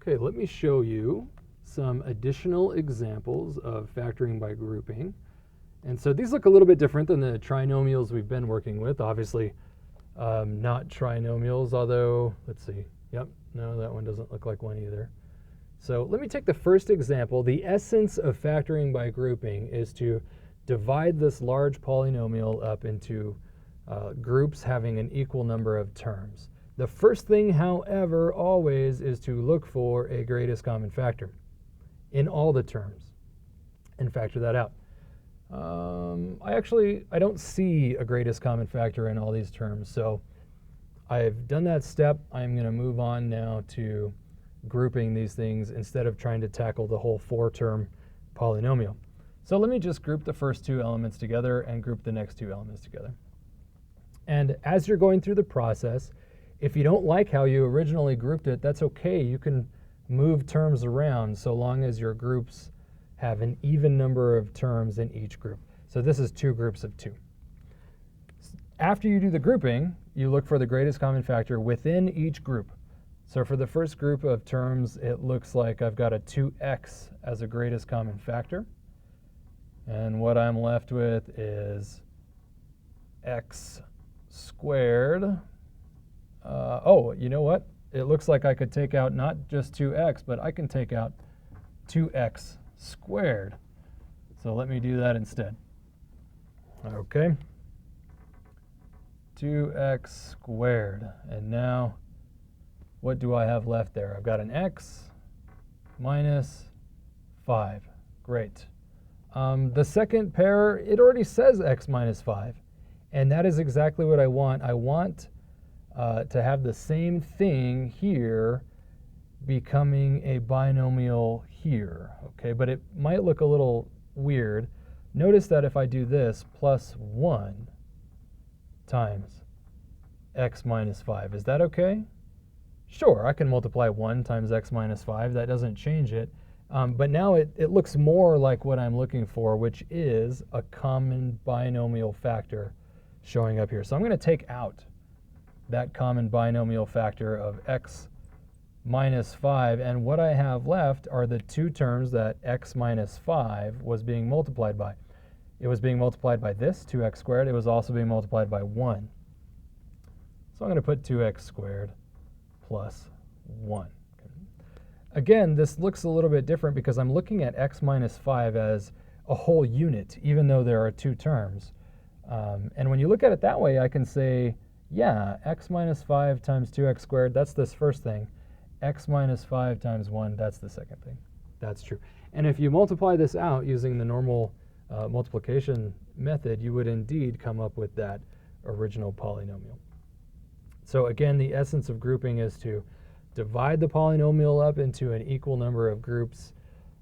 Okay, let me show you some additional examples of factoring by grouping. And so these look a little bit different than the trinomials we've been working with. Obviously, not trinomials, although, let's see. Yep, no, that one doesn't look like one either. So let me take the first example. The essence of factoring by grouping is to divide this large polynomial up into groups having an equal number of terms. The first thing, however, always is to look for a greatest common factor in all the terms and factor that out. I don't see a greatest common factor in all these terms, so I've done that step. I'm going to move on now to grouping these things instead of trying to tackle the whole 4-term polynomial. So let me just group the first 2 elements together and group the next 2 elements together. And as you're going through the process, if you don't like how you originally grouped it, that's okay. You can move terms around so long as your groups have an even number of terms in each group. So this is 2 groups of 2. After you do the grouping, you look for the greatest common factor within each group. So for the first group of terms, it looks like I've got a 2x as a greatest common factor. And what I'm left with is x squared. Oh, you know what? It looks like I could take out not just 2x, but I can take out 2x squared. So let me do that instead. Okay. 2x squared. And now, what do I have left there? I've got an x minus 5. Great. The second pair, it already says x minus 5. And that is exactly what I want. I want to have the same thing here becoming a binomial here, okay? But it might look a little weird. Notice that if I do this, plus 1 times x minus 5, is that okay? Sure, I can multiply 1 times x minus 5. That doesn't change it. But now it looks more like what I'm looking for, which is a common binomial factor showing up here. So I'm going to take out that common binomial factor of x minus 5, and what I have left are the 2 terms that x minus 5 was being multiplied by. It was being multiplied by this, 2x squared. It was also being multiplied by 1. So I'm going to put 2x squared plus 1. Again, this looks a little bit different because I'm looking at x minus 5 as a whole unit, even though there are 2 terms. And when you look at it that way, I can say, yeah, x minus 5 times 2x squared, that's this first thing. X minus 5 times 1, that's the second thing. That's true. And if you multiply this out using the normal multiplication method, you would indeed come up with that original polynomial. So again, the essence of grouping is to divide the polynomial up into an equal number of groups,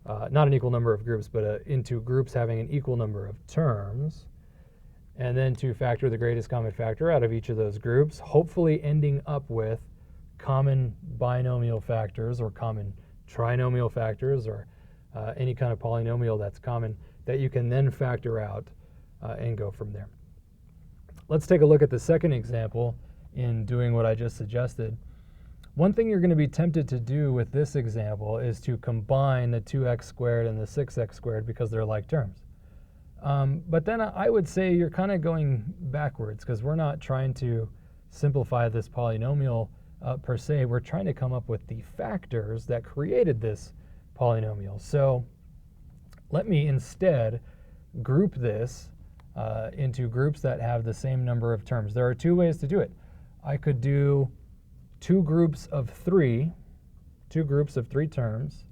not an equal number of groups, but into groups having an equal number of terms, and then to factor the greatest common factor out of each of those groups, hopefully ending up with common binomial factors or common trinomial factors or any kind of polynomial that's common that you can then factor out and go from there. Let's take a look at the second example in doing what I just suggested. One thing you're going to be tempted to do with this example is to combine the 2x squared and the 6x squared because they're like terms. But then I would say you're kind of going backwards because we're not trying to simplify this polynomial per se. We're trying to come up with the factors that created this polynomial. So let me instead group this into groups that have the same number of terms. There are 2 ways to do it. I could do 2 groups of 3 terms,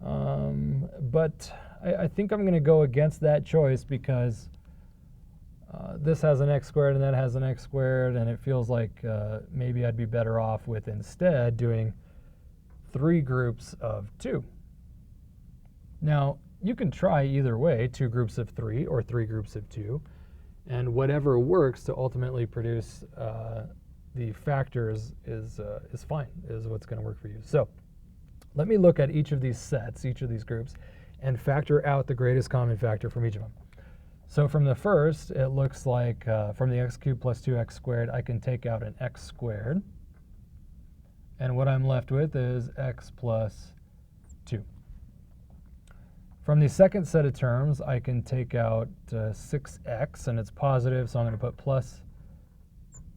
but I think I'm going to go against that choice because this has an x squared and that has an x squared, and it feels like maybe I'd be better off with instead doing 3 groups of 2. Now, you can try either way, 2 groups of 3 or 3 groups of 2, and whatever works to ultimately produce the factors is fine, is what's going to work for you. So let me look at each of these sets, each of these groups, and factor out the greatest common factor from each of them. So from the first, it looks like from the x cubed plus 2x squared, I can take out an x squared. And what I'm left with is x plus 2. From the second set of terms, I can take out 6x, and it's positive, so I'm going to put plus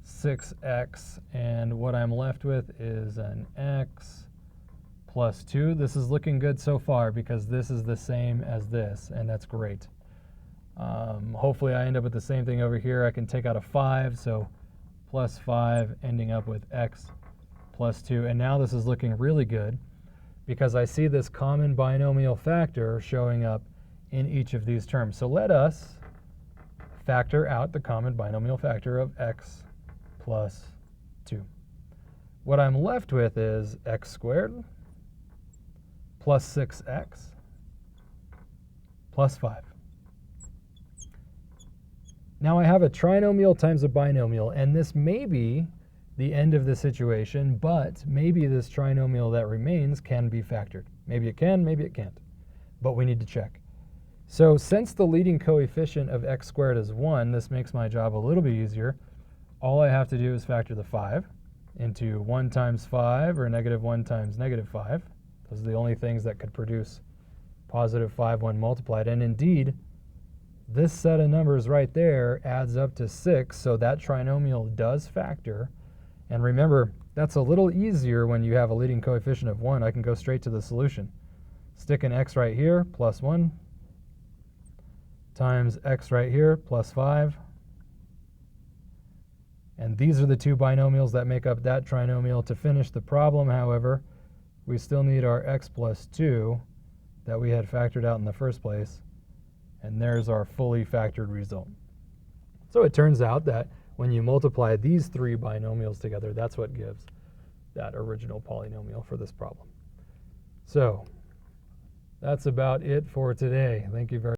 6x, and what I'm left with is an x plus 2. This is looking good so far because this is the same as this, and that's great. Hopefully I end up with the same thing over here. I can take out a 5, so plus 5, ending up with x plus 2. And now this is looking really good because I see this common binomial factor showing up in each of these terms. So let us factor out the common binomial factor of x plus 2. What I'm left with is x squared plus 6x plus 5. Now I have a trinomial times a binomial, and this may be the end of the situation, but maybe this trinomial that remains can be factored. Maybe it can, maybe it can't, but we need to check. So since the leading coefficient of x squared is 1, this makes my job a little bit easier. All I have to do is factor the 5 into 1 times 5, or negative 1 times negative 5. Those are the only things that could produce positive 5 when multiplied. And indeed, this set of numbers right there adds up to 6, so that trinomial does factor. And remember, that's a little easier when you have a leading coefficient of 1. I can go straight to the solution. Stick an x right here, plus 1, times x right here, plus 5. And these are the two binomials that make up that trinomial. To finish the problem, however, we still need our x plus 2 that we had factored out in the first place. And there's our fully factored result. So it turns out that when you multiply these three binomials together, that's what gives that original polynomial for this problem. So that's about it for today. Thank you very much.